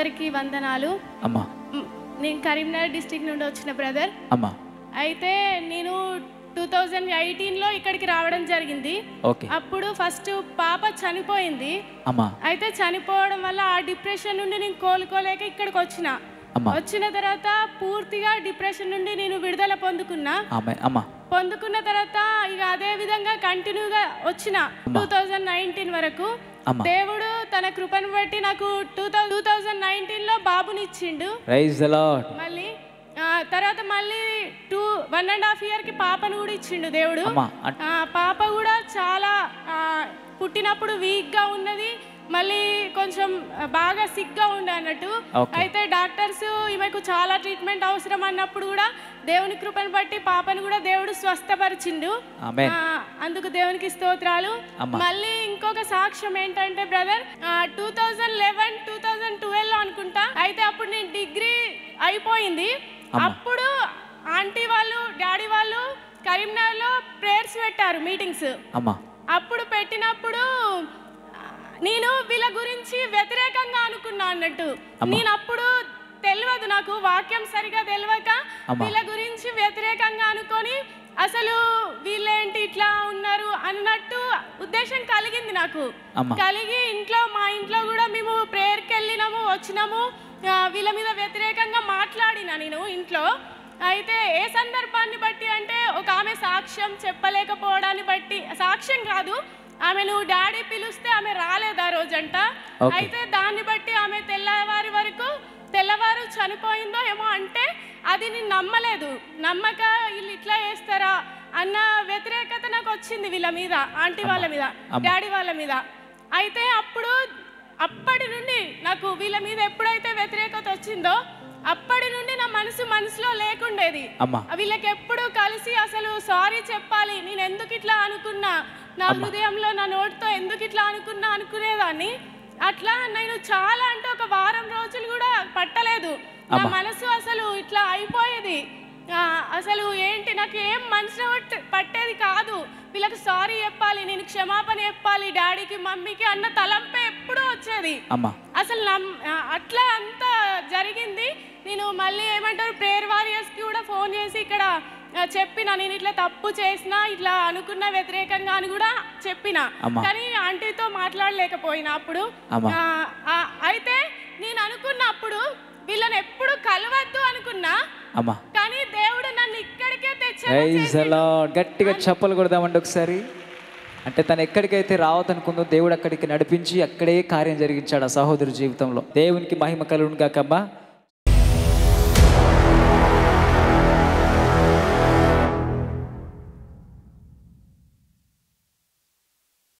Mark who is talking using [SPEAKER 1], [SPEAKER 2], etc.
[SPEAKER 1] అందరికీ వందనాలు
[SPEAKER 2] అమ్మా.
[SPEAKER 1] నేను కరీంనగర్ డిస్ట్రిక్ట్ నుండి వచ్చిన బ్రదర్
[SPEAKER 2] అమ్మా.
[SPEAKER 1] అయితే నేను 2018లో ఇక్కడికి రావడం జరిగింది. అప్పుడు ఫస్ట్ పాప చనిపోయింది. అయితే చనిపోవడం వల్ల ఆ డిప్రెషన్ నుండి నేను కోలుకోలేక ఇక్కడికి వచ్చిన తర్వాత పూర్తిగా డిప్రెషన్ నుండి నేను విడుదల పొందుకున్న తర్వాత ఇక అదే విధంగా కంటిన్యూగా వచ్చిన 2019 వరకు దేవుడు తన కృపను బట్టి నాకు 2019లో బాబునిచ్చిండు. మళ్ళీ తర్వాత మళ్ళీ 1.5 year కి పాపను కూడా ఇచ్చిండు దేవుడు. పాప కూడా చాలా పుట్టినప్పుడు వీక్ గా ఉన్నది, మళ్ళీ కొంచెం బాగా సిక్ గా ఉండే అన్నట్టు. అయితే డాక్టర్స్ ఈమెకు చాలా ట్రీట్మెంట్ అవసరం అన్నప్పుడు కూడా దేవుని కృపను బట్టి పాపను కూడా దేవుడు స్వస్థపరిచిండు. అందుకు దేవునికి స్తోత్రాలు. మళ్ళీ ఇంకొక సాక్ష్యం ఏంటంటే బ్రదర్, 2011-2012 అనుకుంటా. అయితే అప్పుడు నేను డిగ్రీ అయిపోయింది. అప్పుడు ఆంటీ వాళ్ళు డాడీ వాళ్ళు కరీంనగర్లో ప్రేయర్స్ పెట్టారు, మీటింగ్స్. అప్పుడు పెట్టినప్పుడు నేను వీళ్ళ గురించి వ్యతిరేకంగా అనుకున్నా అన్నట్టు. నేను అప్పుడు తెలియదు, నాకు వాక్యం సరిగా తెలియక వీళ్ళ గురించి వ్యతిరేకంగా అనుకొని అసలు వీళ్ళేంటి ఇట్లా ఉన్నారు అన్నట్టు ఉద్దేశం కలిగింది నాకు. కలిగి మా ఇంట్లో కూడా మేము ప్రేయర్కి వెళ్ళినాము, వచ్చినాము. వీళ్ళ మీద వ్యతిరేకంగా మాట్లాడినా నేను ఇంట్లో. అయితే ఏ సందర్భాన్ని బట్టి అంటే ఒక ఆమె సాక్ష్యం చెప్పలేకపోవడాన్ని బట్టి, సాక్ష్యం కాదు, ఆమెను డాడీ పిలిస్తే ఆమె రాలేదు ఆ రోజంట. అయితే దాన్ని బట్టి ఆమె తెల్లవారు చనిపోయిందో ఏమో అంటే అది నేను నమ్మలేదు. నమ్మక వీళ్ళు ఇట్లా చేస్తారా అన్న వ్యతిరేకత నాకు వచ్చింది వీళ్ళ మీద, ఆంటీ వాళ్ళ మీద, డాడీ వాళ్ళ మీద. అయితే అప్పటి నుండి నాకు వీళ్ళ మీద ఎప్పుడైతే వ్యతిరేకత వచ్చిందో అప్పటి నుండి నా మనసులో లేకుండేది. వీళ్ళకి ఎప్పుడు కలిసి అసలు సారీ చెప్పాలి, నేను ఎందుకు ఇట్లా అనుకున్నా, నా హృదయంలో నా నోటితో ఎందుకు ఇట్లా అనుకునేదాన్ని. అట్లా నేను చాలా అంటే ఒక వారం రోజులు కూడా పట్టలేదు, నా మనసు అసలు ఇట్లా అయిపోయేది. అసలు ఏంటి నాకు ఏం మనసు పట్టేది కాదు. వీళ్ళకి సారీ చెప్పాలి, నేను క్షమాపణ చెప్పాలి డాడీకి మమ్మీకి అన్న తలంపే ఎప్పుడూ వచ్చేది. అసలు అట్లా అంతా జరిగింది. నేను మళ్ళీ ఏమంటారు ప్రేయర్ వారియర్స్కి కూడా ఫోన్ చేసి ఇక్కడ చెప్పిన, నేను ఇట్లా తప్పు చేసిన, ఇట్లా అనుకున్న వ్యతిరేకంగా అని కూడా చెప్పిన. కానీ ఆంటీతో మాట్లాడలేకపోయినా అప్పుడు. అయితే నేను అనుకున్నప్పుడు వీళ్ళని ఎప్పుడు కలవద్దు అనుకున్నా, కానీ దేవుడు నన్ను ఇక్కడికే తెచ్చాడు.
[SPEAKER 2] గట్టిగా చెప్పలు కొడదామండి ఒకసారి. అంటే తను ఎక్కడికైతే రావద్దనుకుందో దేవుడు అక్కడికి నడిపించి అక్కడే కార్యం జరిగించాడు ఆ సహోదరు జీవితంలో. దేవునికి మహిమ కలుగును గాకమ్మా.